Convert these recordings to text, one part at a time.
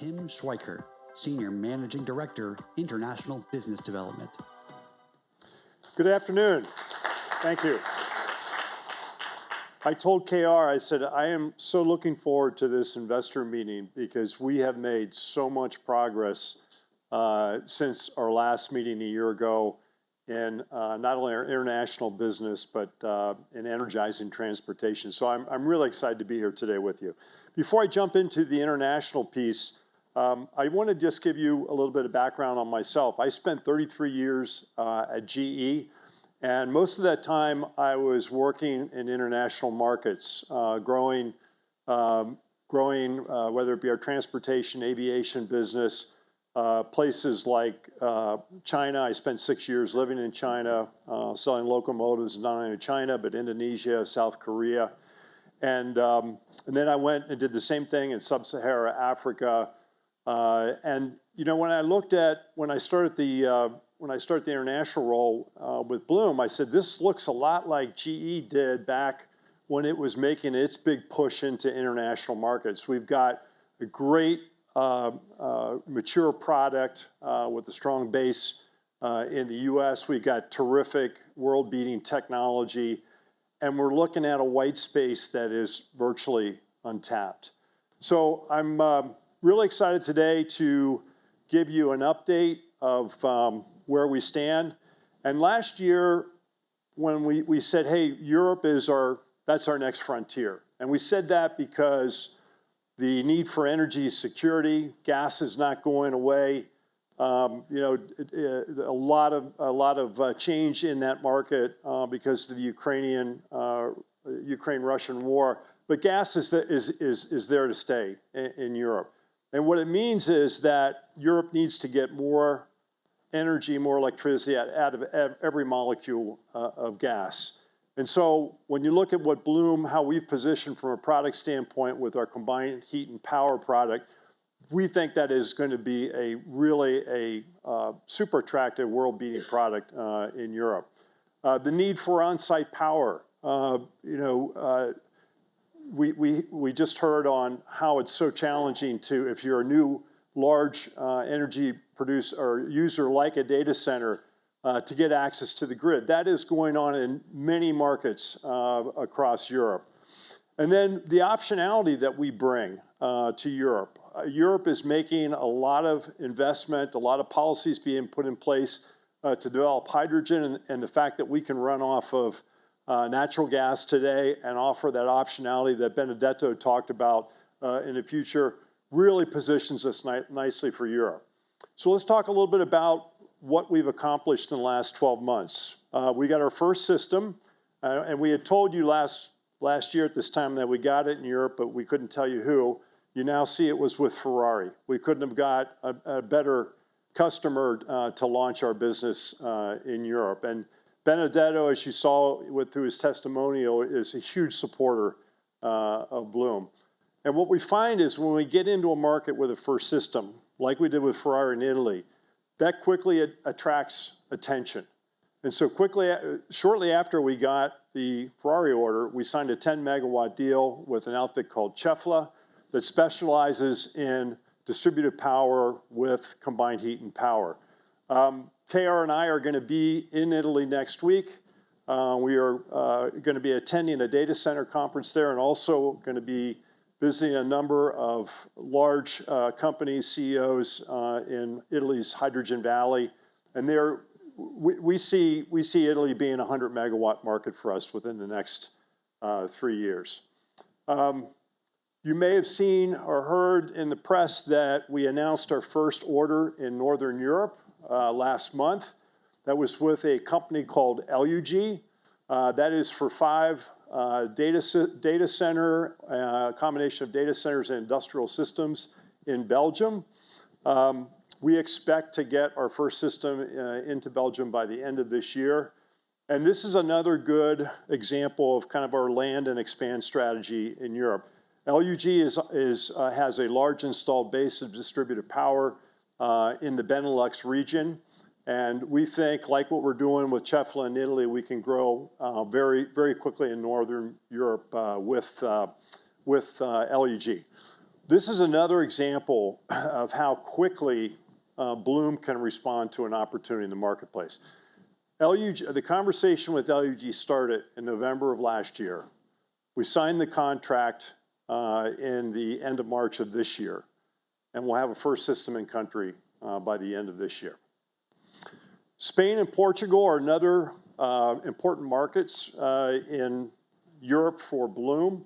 Tim Schweikert, Senior Managing Director, International Business Development. Good afternoon. Thank you. I told KR, I said, I am so looking forward to this investor meeting because we have made so much progress since our last meeting a year ago in not only our international business, but in energizing transportation. So I'm really excited to be here today with you. Before I jump into the international piece, I want to just give you a little bit of background on myself. I spent 33 years at GE, and most of that time I was working in international markets, growing, whether it be our transportation, aviation business, places like China. I spent 6 years living in China, selling locomotives not only in China, but Indonesia, South Korea. And then I went and did the same thing in sub-Saharan Africa. And you know, when I started the international role with Bloom, I said this looks a lot like GE did back when it was making its big push into international markets. We've got a great mature product with a strong base in the U.S. We've got terrific world-beating technology, and we're looking at a white space that is virtually untapped. So I'm really excited today to give you an update of where we stand. And last year, when we said, hey, Europe is that's our next frontier. And we said that because the need for energy security, gas is not going away. You know, a lot of change in that market because of the Ukraine-Russian war. But gas is there to stay in Europe. And what it means is that Europe needs to get more energy, more electricity out of every molecule of gas. And so when you look at what Bloom, how we've positioned from a product standpoint with our combined heat and power product, we think that is going to be really a super attractive world-beating product in Europe. The need for on-site power, we just heard on how it's so challenging to, if you're a new large energy producer or user like a data center, to get access to the grid. That is going on in many markets across Europe. And then the optionality that we bring to Europe. Europe is making a lot of investment, a lot of policies being put in place to develop hydrogen, and the fact that we can run off of natural gas today and offer that optionality that Benedetto talked about in the future really positions us nicely for Europe. So let's talk a little bit about what we've accomplished in the last 12 months. We got our first system, and we had told you last year at this time that we got it in Europe, but we couldn't tell you who. You now see it was with Ferrari. We couldn't have got a better customer to launch our business in Europe. And Benedetto, as you saw through his testimonial, is a huge supporter of Bloom. And what we find is when we get into a market with a first system, like we did with Ferrari in Italy, that quickly attracts attention. And so shortly after we got the Ferrari order, we signed a 10 megawatt deal with an outfit called Cefla that specializes in distributed power with combined heat and power. KR and I are going to be in Italy next week. We are going to be attending a data center conference there and also going to be visiting a number of large companies, CEOs in Italy's Hydrogen Valley. And we see Italy being a 100 megawatt market for us within the next 3 years. You may have seen or heard in the press that we announced our first order in Northern Europe last month. That was with a company called LUG. That is for 5 data center, combination of data centers and industrial systems in Belgium. We expect to get our first system into Belgium by the end of this year. And this is another good example of kind of our land and expand strategy in Europe. LUG has a large installed base of distributed power in the Benelux region. And we think, like what we're doing with Cefla in Italy, we can grow very, very quickly in Northern Europe with LUG. This is another example of how quickly Bloom can respond to an opportunity in the marketplace. The conversation with LUG started in November of last year. We signed the contract in the end of March of this year, and we'll have a first system in country by the end of this year. Spain and Portugal are another important markets in Europe for Bloom.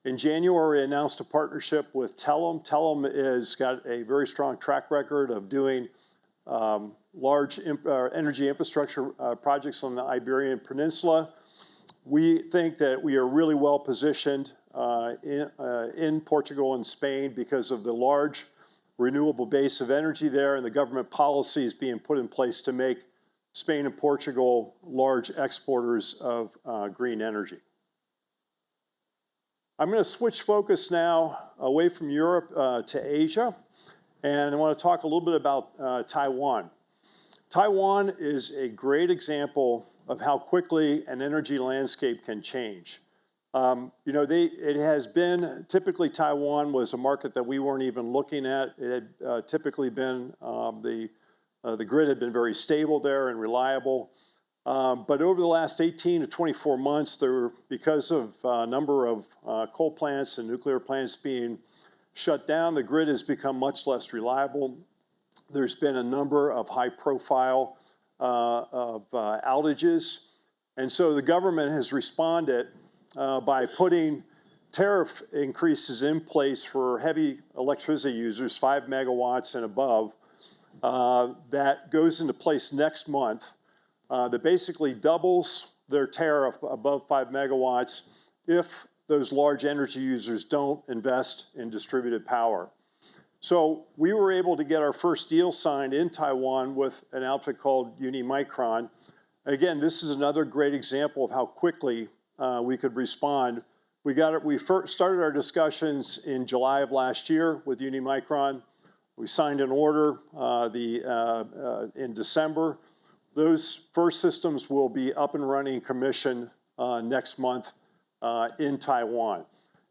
In January, we announced a partnership with Telum. Telum has got a very strong track record of doing large energy infrastructure projects on the Iberian Peninsula. We think that we are really well positioned in Portugal and Spain because of the large renewable base of energy there and the government policies being put in place to make Spain and Portugal large exporters of green energy. I'm going to switch focus now away from Europe to Asia, and I want to talk a little bit about Taiwan. Taiwan is a great example of how quickly an energy landscape can change. It has been, typically Taiwan was a market that we weren't even looking at. It had typically been, the grid had been very stable there and reliable. But over the last 18 to 24 months, because of a number of coal plants and nuclear plants being shut down, the grid has become much less reliable. There's been a number of high-profile outages. And so the government has responded by putting tariff increases in place for heavy electricity users, 5 megawatts and above, that goes into place next month. That basically doubles their tariff above 5 megawatts if those large energy users don't invest in distributed power. So we were able to get our first deal signed in Taiwan with an outfit called Unimicron. Again, this is another great example of how quickly we could respond. We first started our discussions in July of last year with Unimicron. We signed an order in December. Those first systems will be up and running, commissioned next month in Taiwan.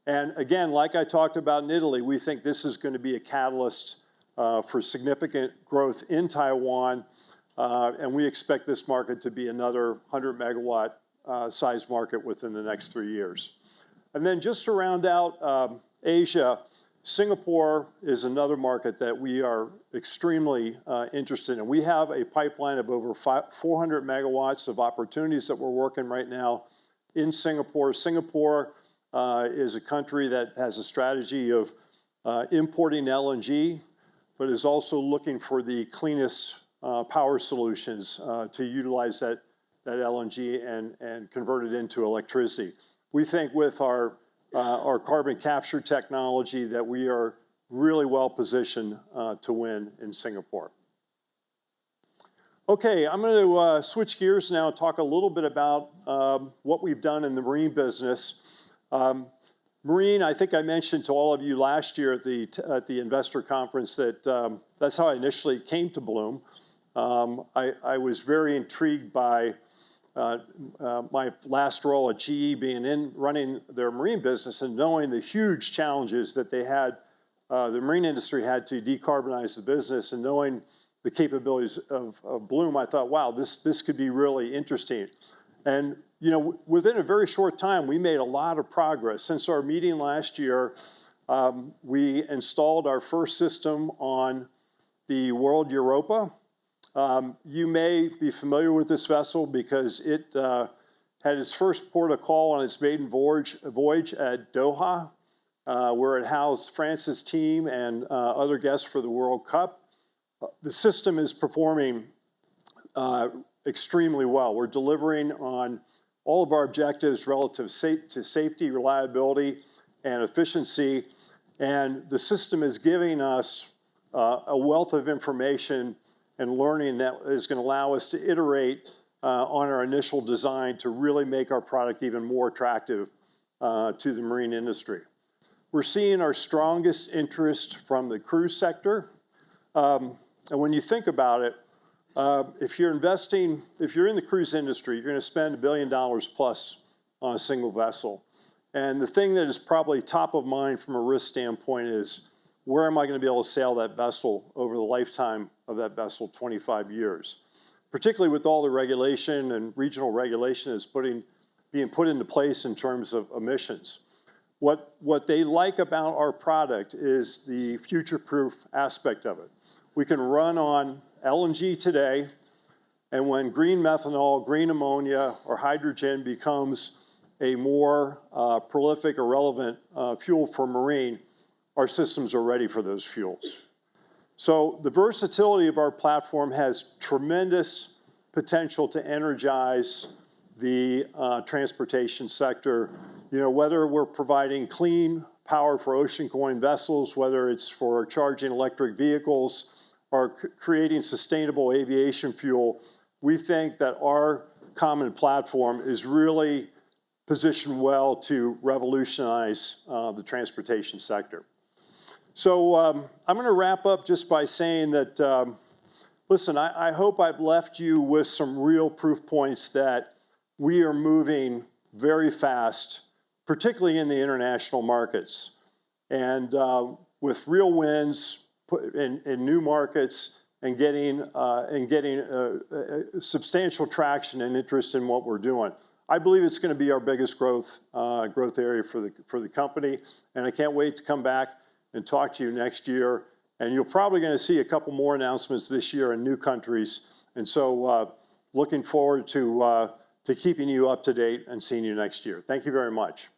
And again, like I talked about in Italy, we think this is going to be a catalyst for significant growth in Taiwan, and we expect this market to be another 100 megawatt size market within the next 3 years. And then just to round out Asia, Singapore is another market that we are extremely interested in. We have a pipeline of over 400 megawatts of opportunities that we're working right now in Singapore. Singapore is a country that has a strategy of importing LNG, but is also looking for the cleanest power solutions to utilize that LNG and convert it into electricity. We think with our carbon capture technology that we are really well positioned to win in Singapore. Okay, I'm going to switch gears now and talk a little bit about what we've done in the marine business. Marine, I think I mentioned to all of you last year at the investor conference that that's how I initially came to Bloom. I was very intrigued by my last role at GE being running their marine business and knowing the huge challenges that they had, the marine industry had to decarbonize the business, and knowing the capabilities of Bloom, I thought, wow, this could be really interesting. And within a very short time, we made a lot of progress. Since our meeting last year, we installed our first system on the World Europa. You may be familiar with this vessel because it had its first port of call on its maiden voyage at Doha, where it housed France's team and other guests for the World Cup. The system is performing extremely well. We're delivering on all of our objectives relative to safety, reliability, and efficiency. And the system is giving us a wealth of information and learning that is going to allow us to iterate on our initial design to really make our product even more attractive to the marine industry. We're seeing our strongest interest from the cruise sector. And when you think about it, if you're in the cruise industry, you're going to spend $1 billion plus on a single vessel. And the thing that is probably top of mind from a risk standpoint is, where am I going to be able to sail that vessel over the lifetime of that vessel, 25 years? Particularly with all the regulation and regional regulation is being put into place in terms of emissions. What they like about our product is the future-proof aspect of it. We can run on LNG today, and when green methanol, green ammonia, or hydrogen becomes a more prolific or relevant fuel for marine, our systems are ready for those fuels. So the versatility of our platform has tremendous potential to energize the transportation sector. You know, whether we're providing clean power for ocean-going vessels, whether it's for charging electric vehicles, or creating sustainable aviation fuel, we think that our common platform is really positioned well to revolutionize the transportation sector. So I'm going to wrap up just by saying that, listen, I hope I've left you with some real proof points that we are moving very fast, particularly in the international markets, and with real wins in new markets and getting substantial traction and interest in what we're doing. I believe it's going to be our biggest growth area for the company, and I can't wait to come back and talk to you next year. And you're probably going to see a couple more announcements this year in new countries. And so looking forward to keeping you up to date and seeing you next year. Thank you very much.